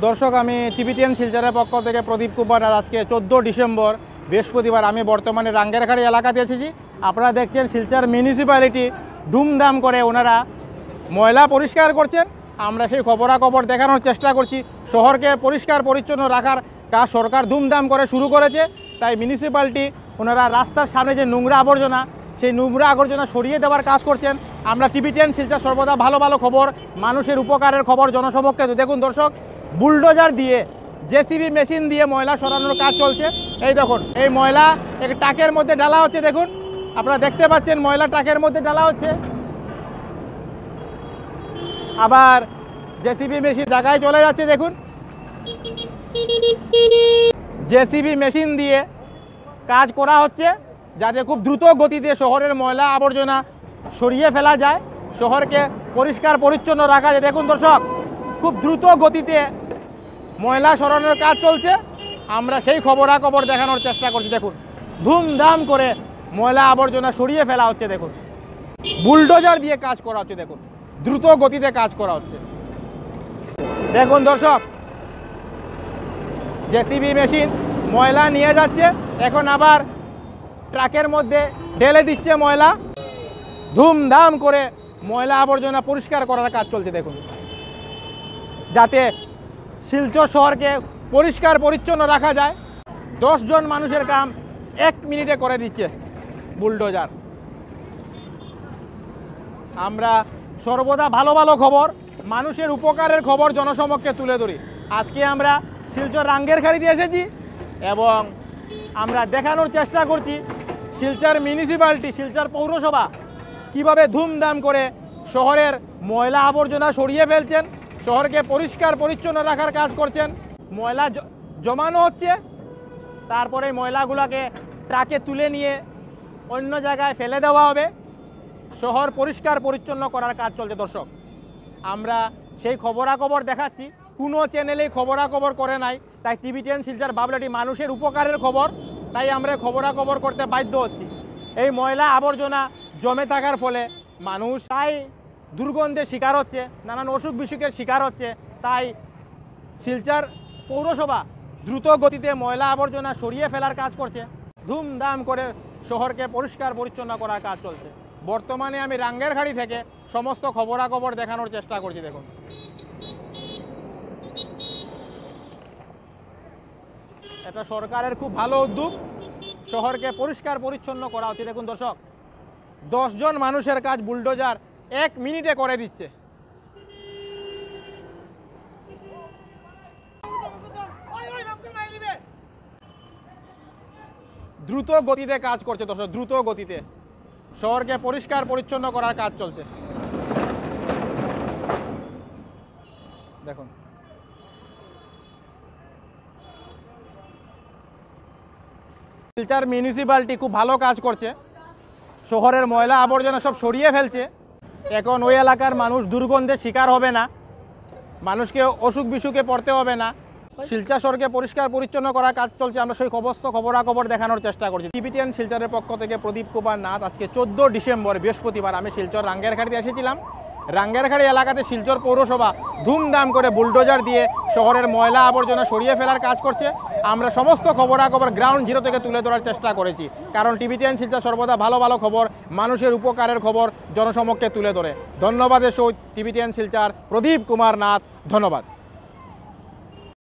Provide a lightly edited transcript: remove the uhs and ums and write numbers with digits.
দর্শক, আমি টিভিটিএন শিলচরের পক্ষ থেকে প্রদীপ কুমার। আজকে 14 ডিসেম্বর বৃহস্পতিবার আমি বর্তমানে রাঙ্গেরখাড়ি এলাকাতে এসেছি। আপনারা দেখছেন শিলচর মিউনিসিপ্যালিটি ধুমধাম করে ওনারা ময়লা পরিষ্কার করছেন। আমরা সেই খবরাখবর দেখানোর চেষ্টা করছি। শহরকে পরিষ্কার পরিচ্ছন্ন রাখার কাজ সরকার ধুমধাম করে শুরু করেছে। তাই মিউনিসিপ্যালিটি ওনারা রাস্তার সামনে যে নোংরা আবর্জনা, সেই নোংরা আবর্জনা সরিয়ে দেওয়ার কাজ করছেন। আমরা টিভিটিএন শিলচর সর্বদা ভালো ভালো খবর, মানুষের উপকারের খবর জনসমক্ষে। তো দেখুন দর্শক, বুলডোজার দিয়ে, জেসিবি মেশিন দিয়ে ময়লা সরানোর কাজ চলছে। এই দেখুন, এই ময়লা এক ট্রাকের মধ্যে ঢালা হচ্ছে। দেখুন, আপনারা দেখতে পাচ্ছেন ময়লা ট্রাকের মধ্যে ঢালা হচ্ছে। আবার জেসিবি মেশিন জায়গায় চলে যাচ্ছে। দেখুন, জেসিবি মেশিন দিয়ে কাজ করা হচ্ছে যাতে খুব দ্রুত গতিতে শহরের ময়লা আবর্জনা সরিয়ে ফেলা যায়, শহরকে পরিষ্কার পরিচ্ছন্ন রাখা যায়। দেখুন দর্শক, খুব দ্রুত গতিতে ময়লা সরানোর কাজ চলছে। আমরা সেই খবরাখবর দেখানোর চেষ্টা করছি। দেখুন, ধুমধাম করে ময়লা আবর্জনা সরিয়ে ফেলা হচ্ছে। দেখুন, বুলডোজার দিয়ে কাজ করা হচ্ছে। দেখুন, দ্রুত গতিতে কাজ করা হচ্ছে। দেখুন দর্শক, জেসিবি মেশিন ময়লা নিয়ে যাচ্ছে, এখন আবার ট্রাকের মধ্যে ঢেলে দিচ্ছে ময়লা। ধুমধাম করে ময়লা আবর্জনা পরিষ্কার করার কাজ চলছে। দেখুন, যাতে শিলচর শহরকে পরিষ্কার পরিচ্ছন্ন রাখা যায়। 10 জন মানুষের কাম 1 মিনিটে করে দিচ্ছে বুলডোজার। আমরা সর্বদা ভালো ভালো খবর, মানুষের উপকারের খবর জনসমক্ষে তুলে ধরি। আজকে আমরা শিলচর রাঙ্গেরখাড়িতে এসেছি এবং আমরা দেখানোর চেষ্টা করছি শিলচর মিউনিসিপ্যালিটি, শিলচর পৌরসভা কিভাবে ধুমধাম করে শহরের ময়লা আবর্জনা সরিয়ে ফেলছেন, শহরকে পরিষ্কার পরিচ্ছন্ন রাখার কাজ করছেন। ময়লা জমানো হচ্ছে, তারপরে ময়লাগুলোকে ট্রাকে তুলে নিয়ে অন্য জায়গায় ফেলে দেওয়া হবে। শহর পরিষ্কার পরিচ্ছন্ন করার কাজ চলছে। দর্শক, আমরা সেই খবরাখবর দেখাচ্ছি। কোনো চ্যানেলেই খবরাখবর করে নাই, তাই টিভিটিএন শিলচর ভাবলাটি মানুষের উপকারের খবর, তাই আমরা খবরাখবর করতে বাধ্য হচ্ছি। এই ময়লা আবর্জনা জমে থাকার ফলে মানুষ তাই দুর্গন্ধের শিকার হচ্ছে, নানান অসুখ বিসুখের শিকার হচ্ছে। তাই শিলচর পৌরসভা দ্রুত গতিতে ময়লা আবর্জনা সরিয়ে ফেলার কাজ করছে। ধুমধাম করে শহরকে পরিষ্কার পরিচ্ছন্ন করার কাজ চলছে। বর্তমানে আমি রাঙ্গেরখাড়ি থেকে সমস্ত খবরাখবর দেখানোর চেষ্টা করছি। দেখুন, এটা সরকারের খুব ভালো উদ্যোগ, শহরকে পরিষ্কার পরিচ্ছন্ন করা হচ্ছে। দেখুন দর্শক, 10 জন মানুষের কাজ বুলডোজার 1 মিনিটে করে দিচ্ছে। দ্রুত গতিতে কাজ করছে দর্শক, দ্রুত গতিতে শহরকে পরিষ্কার পরিচ্ছন্ন করার কাজ চলছে। দেখুন, শিলচর মিউনিসিপ্যালিটি খুব ভালো কাজ করছে, শহরের ময়লা আবর্জনা সব সরিয়ে ফেলছে। এখন ওই এলাকার মানুষ দুর্গন্ধের শিকার হবে না, মানুষকে অসুখ বিসুখে পড়তে হবে না। শিলচর শহরকে পরিষ্কার পরিচ্ছন্ন করার কাজ চলছে। আমরা সেই সমস্ত খবরাখবর দেখানোর চেষ্টা করছি। টিভিটিএন শিলচরের পক্ষ থেকে প্রদীপ কুমার নাথ। আজকে 14 ডিসেম্বর বৃহস্পতিবার আমি শিলচর রাঙ্গেরখাড়িতে এসেছিলাম। রাঙ্গেরখাড়ি এলাকাতে শিলচর পৌরসভা ধুমধাম করে বুলডোজার দিয়ে শহরের ময়লা আবর্জনা সরিয়ে ফেলার কাজ করছে। আমরা সমস্ত খবরাখবর গ্রাউন্ড জিরো থেকে তুলে ধরার চেষ্টা করেছি, কারণ টিভিটিএন শিলচর সর্বদা ভালো ভালো খবর, মানুষের উপকারের খবর জনসমক্ষে তুলে ধরে। ধন্যবাদের সহিত টিভিটিএন শিলচর প্রদীপ কুমার নাথ। ধন্যবাদ।